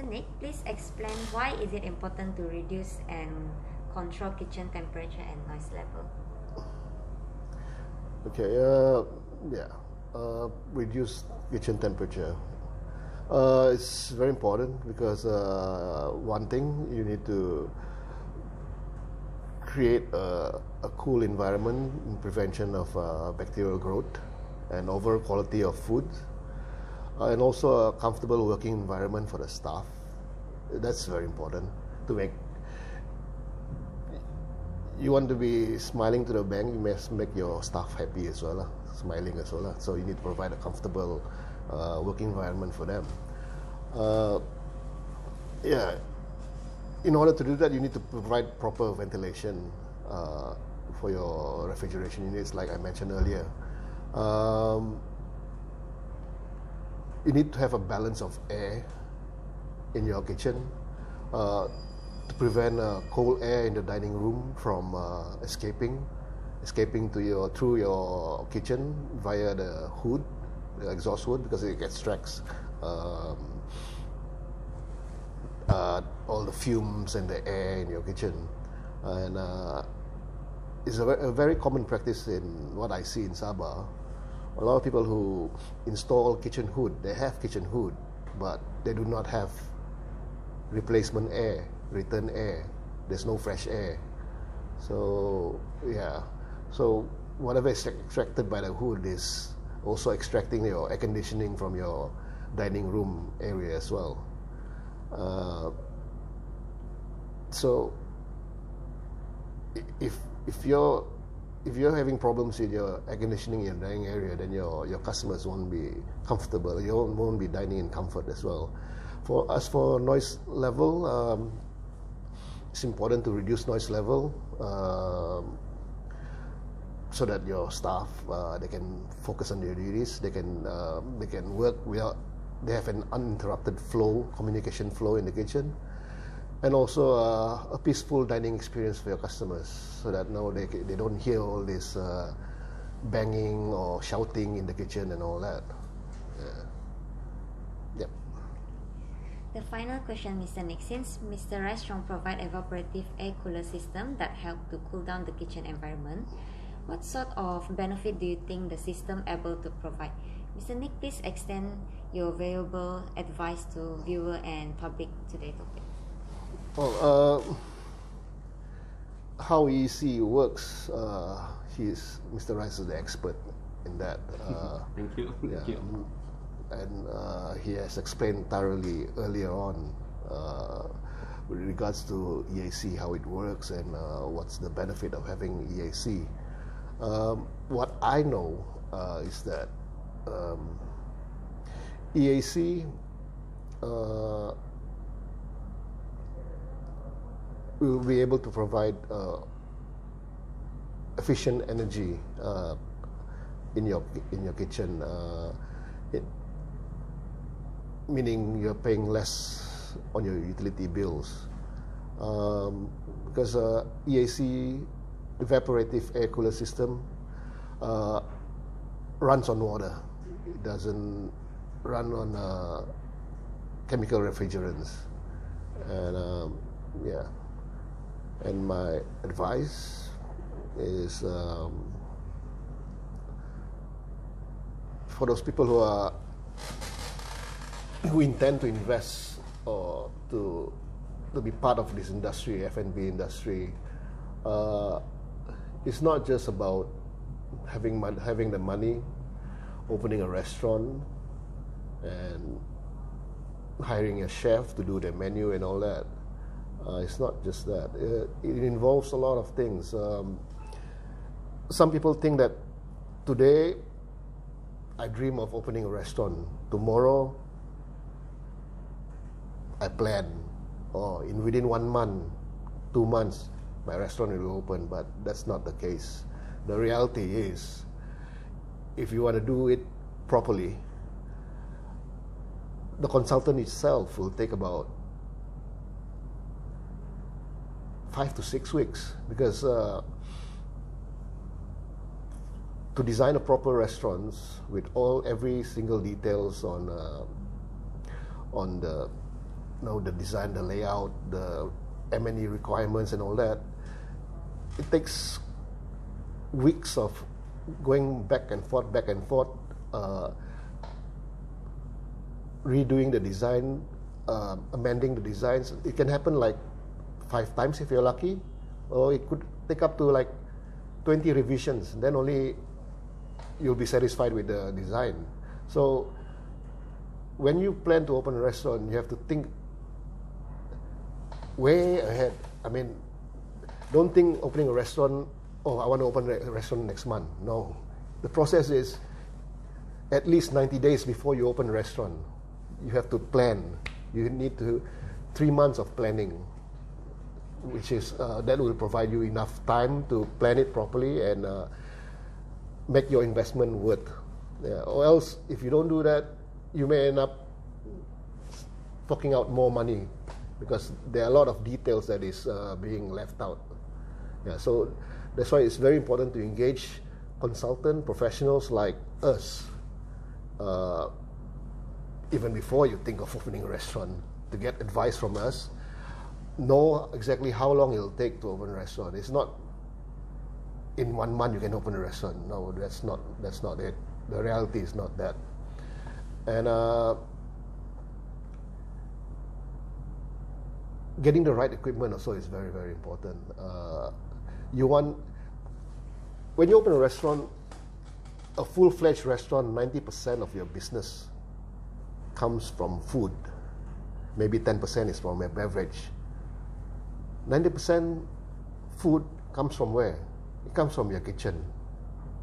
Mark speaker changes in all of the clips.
Speaker 1: Nick, please explain why is it important to reduce and control kitchen temperature and noise level?
Speaker 2: Okay, reduce kitchen temperature. It's very important because one thing, you need to create a cool environment in prevention of bacterial growth and overall quality of food, and also a comfortable working environment for the staff. That's very important to make. You want to be smiling to the bank, you must make your staff happy as well, smiling as well. So you need to provide a comfortable working environment for them. In order to do that, you need to provide proper ventilation for your refrigeration units, like I mentioned earlier. You need to have a balance of air in your kitchen to prevent cold air in the dining room from escaping through your kitchen via the hood, the exhaust hood, because it extracts all the fumes and the air in your kitchen. And it's a very common practice in what I see in Sabah. A lot of people who install kitchen hood, they have kitchen hood, but they do not have replacement air, return air. There's no fresh air. So whatever is extracted by the hood is also extracting your air conditioning from your dining room area as well. So if you're having problems with your air conditioning in your dining area, then your customers won't be comfortable. You won't be dining in comfort as well. As for noise level, it's important to reduce noise level so that your staff they can focus on their duties. They can work without. They have an uninterrupted communication flow in the kitchen, and also a peaceful dining experience for your customers, so that now they don't hear all this banging or shouting in the kitchen and all that. Yep.
Speaker 1: The final question, Mr. Nick. Since Mr. Restaurant provide evaporative air cooler system that help to cool down the kitchen environment, what sort of benefit do you think the system able to provide? Mr. Nick, please extend your valuable advice to viewer and public today topic.
Speaker 2: Well, how EEC works, Mr. Rice is the expert in that.
Speaker 3: Thank you.
Speaker 2: Yeah,
Speaker 3: Thank you.
Speaker 2: And he has explained thoroughly earlier on with regards to EAC, how it works and what's the benefit of having EAC. What I know is that EAC will be able to provide efficient energy in your kitchen, meaning you're paying less on your utility bills, because EAC, evaporative air cooler system, runs on water. It doesn't run on chemical refrigerants. And and my advice is for those people who intend to invest or to be part of this industry, F&B industry. It's not just about having the money, opening a restaurant, and hiring a chef to do the menu and all that. It's not just that. It involves a lot of things. Some people think that today I dream of opening a restaurant. Tomorrow I plan, or within 1 month, 2 months, my restaurant will open. But that's not the case. The reality is, if you want to do it properly, the consultant itself will take about 5 to 6 weeks, because to design a proper restaurant with every single details on the the design, the layout, the M&E requirements and all that, it takes weeks of going back and forth, redoing the design, amending the designs. It can happen like 5 times if you're lucky, or it could take up to like 20 revisions. Then only you'll be satisfied with the design. So when you plan to open a restaurant, you have to think way ahead. I mean, don't think opening a restaurant, oh, I want to open a restaurant next month. No. The process is at least 90 days before you open a restaurant. You have to plan. You need 3 months of planning, which is that will provide you enough time to plan it properly and make your investment worth. Yeah. Or else, if you don't do that, you may end up forking out more money because there are a lot of details that is being left out. Yeah, so that's why it's very important to engage consultant professionals like us, even before you think of opening a restaurant, to get advice from us. Know exactly how long it'll take to open a restaurant. It's not in 1 month you can open a restaurant. No, that's not it. The reality is not that. And getting the right equipment also is very, very important. When you open a restaurant, a full-fledged restaurant, 90% of your business comes from food. Maybe 10% is from a beverage. 90% food comes from where? It comes from your kitchen,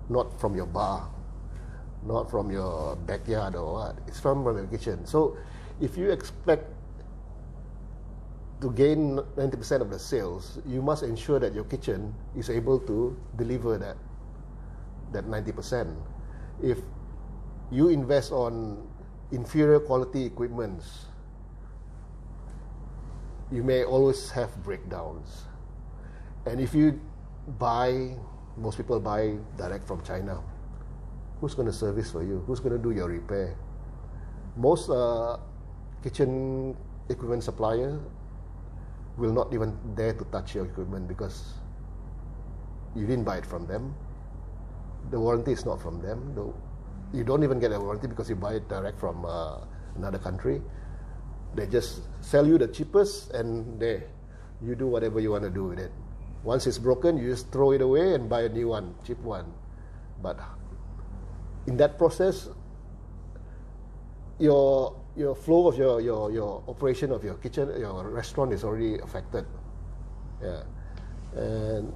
Speaker 2: not from your bar, not from your backyard or what. It's from your kitchen. So if you expect to gain 90% of the sales, you must ensure that your kitchen is able to deliver that 90%. If you invest on inferior quality equipments, you may always have breakdowns. And if you most people buy direct from China, who's going to service for you? Who's going to do your repair? Most kitchen equipment supplier will not even dare to touch your equipment because you didn't buy it from them. The warranty is not from them. You don't even get a warranty because you buy it direct from another country. They just sell you the cheapest and you do whatever you want to do with it. Once it's broken, you just throw it away and buy a new one, cheap one. But in that process, your flow of your operation of your kitchen, your restaurant is already affected. Yeah, and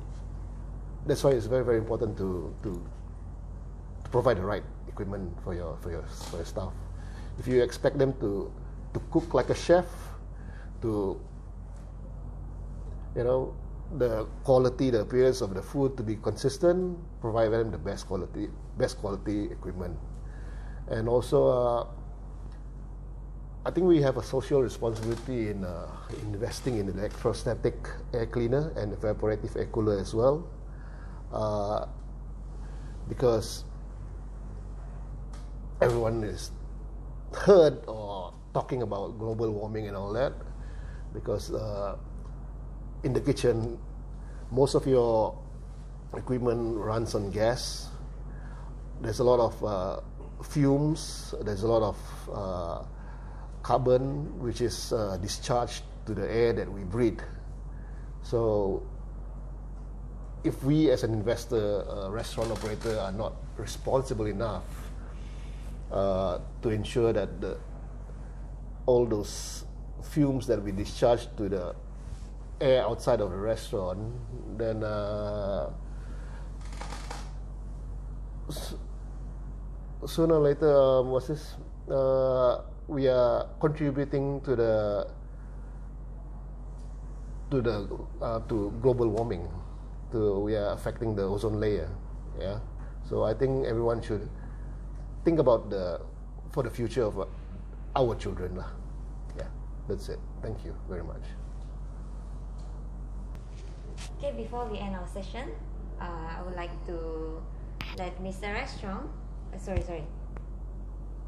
Speaker 2: that's why it's very, very important to provide the right equipment for your staff. If you expect them to cook like a chef, to the quality, the appearance of the food to be consistent, provide them the best quality equipment. And also, I think we have a social responsibility in investing in electrostatic air cleaner and evaporative air cooler as well, because everyone is heard or talking about global warming and all that, because in the kitchen, most of your equipment runs on gas. There's a lot of fumes, there's a lot of carbon which is discharged to the air that we breathe. So if we as an investor, restaurant operator, are not responsible enough to ensure that all those fumes that we discharge to the air outside of the restaurant, then sooner or later, we are contributing to global warming. We are affecting the ozone layer. Yeah, so I think everyone should think about for the future of our children lah. Yeah, that's it. Thank you very much.
Speaker 1: Okay, before we end our session, I would like to let Mr. Restaurant,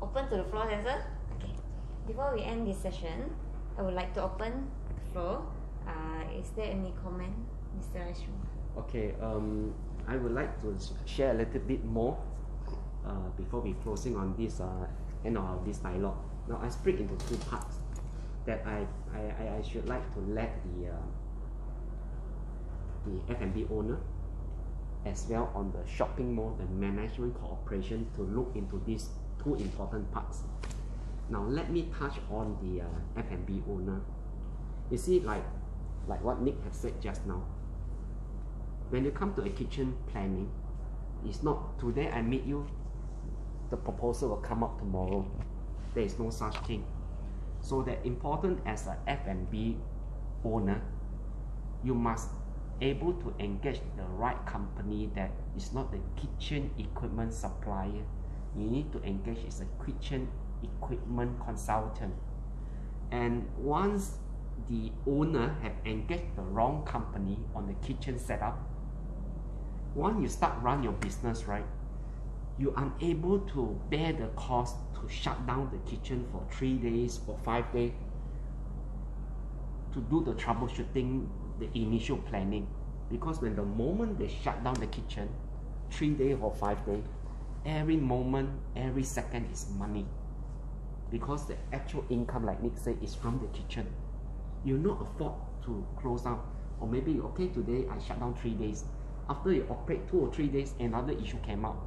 Speaker 1: open to the floor, sir. Okay. Before we end this session, I would like to open the floor. Is there any comment, Mr. Ashram?
Speaker 3: Okay, I would like to share a little bit more before we closing on this end of this dialogue. Now I split into two parts that I should like to let the F&B owner as well on the shopping mall, the management cooperation to look into these two important parts. Now let me touch on the F&B owner. You see, like what Nick has said just now, when you come to a kitchen planning, it's not today I meet you, the proposal will come up tomorrow. There is no such thing. So that important as a F&B owner, you must able to engage the right company that is not the kitchen equipment supplier. You need to engage as a kitchen equipment consultant. And once the owner have engaged the wrong company on the kitchen setup, once you start run your business, right, you are unable to bear the cost to shut down the kitchen for 3 days or 5 days to do the troubleshooting, the initial planning. Because when the moment they shut down the kitchen, 3 days or 5 days, every moment, every second is money. Because the actual income, like Nick said, is from the kitchen. You not afford to close down. Or maybe, okay, today I shut down 3 days. After you operate 2 or 3 days, another issue came out.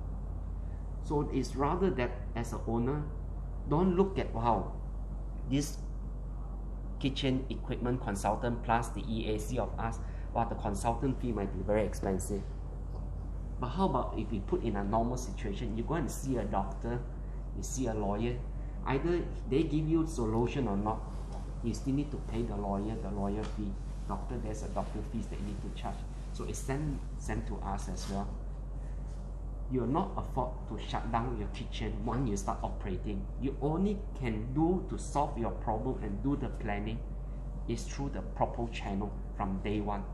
Speaker 3: So it's rather that as an owner, don't look at, wow, this kitchen equipment consultant plus the EAC of us, well, the consultant fee might be very expensive. But how about if we put in a normal situation, you go and see a doctor, you see a lawyer, either they give you solution or not, you still need to pay the lawyer fee. Doctor, there's a doctor fees that you need to charge. So it's sent to us as well. You'll not afford to shut down your kitchen once you start operating. You only can do to solve your problem and do the planning is through the proper channel from day one.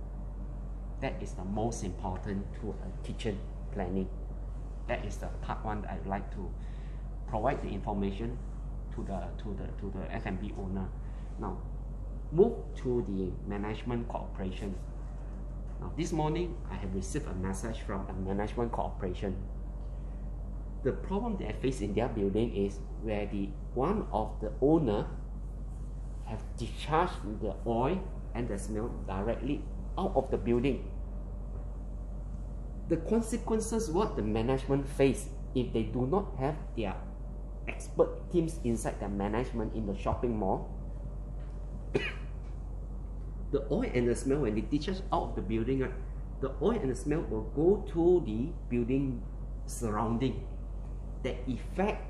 Speaker 3: That is the most important to a kitchen planning. That is the part one that I'd like to provide the information to the F&B owner. Now, move to the management cooperation. Now, this morning I have received a message from a management cooperation. The problem they face in their building is where one of the owner have discharged the oil and the smell directly out of the building. The consequences what the management face if they do not have their expert teams inside the management in the shopping mall, the oil and the smell, when they discharge out of the building, the oil and the smell will go to the building surrounding that affect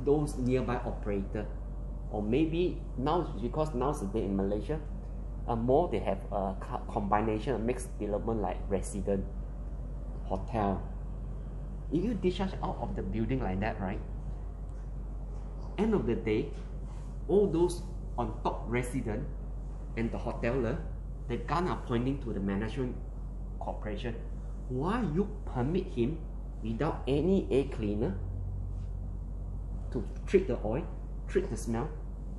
Speaker 3: those nearby operator. Or maybe now, because nowadays in Malaysia, more they have a combination, a mixed development like resident, hotel. If you discharge out of the building like that, right, end of the day, all those on top resident and the hoteler, the gun are pointing to the management corporation. Why you permit him without any air cleaner to treat the oil, treat the smell?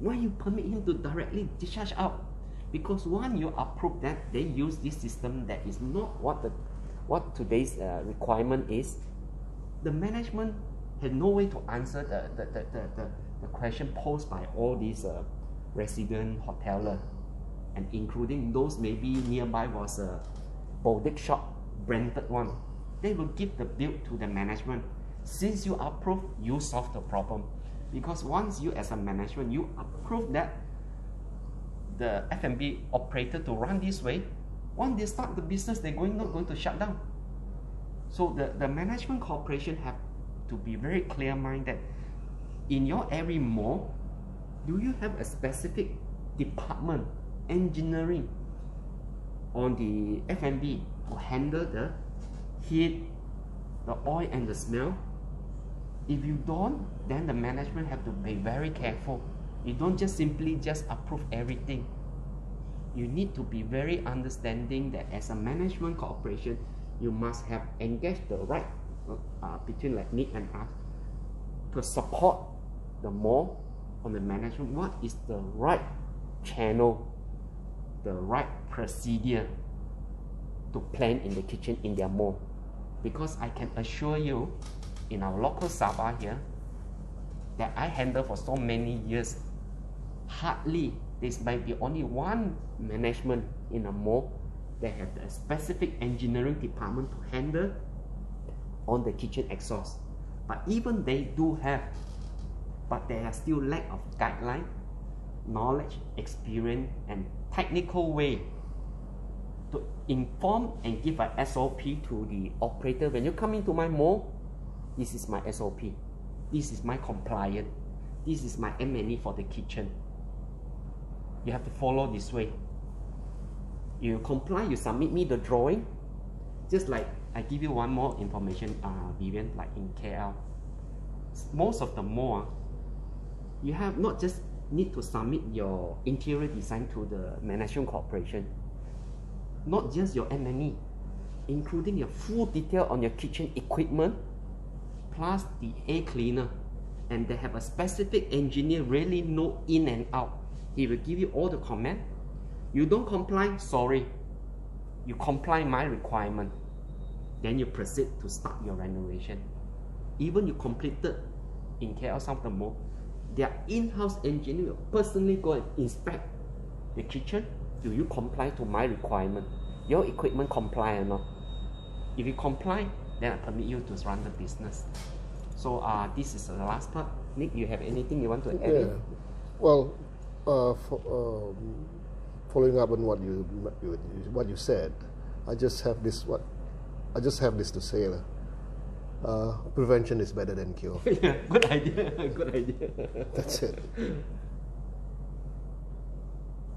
Speaker 3: Why you permit him to directly discharge out? Because once you approve that, they use this system that is not what today's requirement is. The management had no way to answer the question posed by all these resident hoteler, and including those maybe nearby was a boutique shop, branded one. They will give the bill to the management. Since you approve, you solve the problem. Because once you as a management, you approve that the F&B operator to run this way, once they start the business, they're not going to shut down. So the management corporation have to be very clear-minded. In your every mall, do you have a specific department, engineering, on the F&B to handle the heat, the oil and the smell? If you don't, then the management have to be very careful. You don't just simply approve everything. You need to be very understanding that as a management corporation, you must have engaged the right between like Nick and us to support the mall on the management, what is the right channel, the right procedure to plan in the kitchen in their mall. Because I can assure you, in our local Sabah here, that I handle for so many years, hardly, this might be only one management in a mall that have a specific engineering department to handle on the kitchen exhaust. But even they do have, but there are still lack of guideline, knowledge, experience, and technical way to inform and give an SOP to the operator. When you come into my mall, this is my SOP, this is my compliance, this is my M&E for the kitchen. You have to follow this way. You comply, you submit me the drawing. Just like I give you one more information, Vivian, like in KL, most of the mall, you have not just need to submit your interior design to the management corporation, not just your M&E, including your full detail on your kitchen equipment, plus the air cleaner, and they have a specific engineer really know in and out. He will give you all the comment. You don't comply, sorry. You comply my requirement. Then you proceed to start your renovation. Even you completed in KL some of the mall, their in-house engineer will personally go and inspect the kitchen. Do you comply to my requirement? Your equipment comply or not? If you comply, then I permit you to run the business. So this is the last part. Nick, you have anything you want to add?
Speaker 2: Yeah. Well, following up on what you said, I just have this to say. Prevention is better than cure.
Speaker 3: Yeah, good idea. Good idea.
Speaker 2: That's it.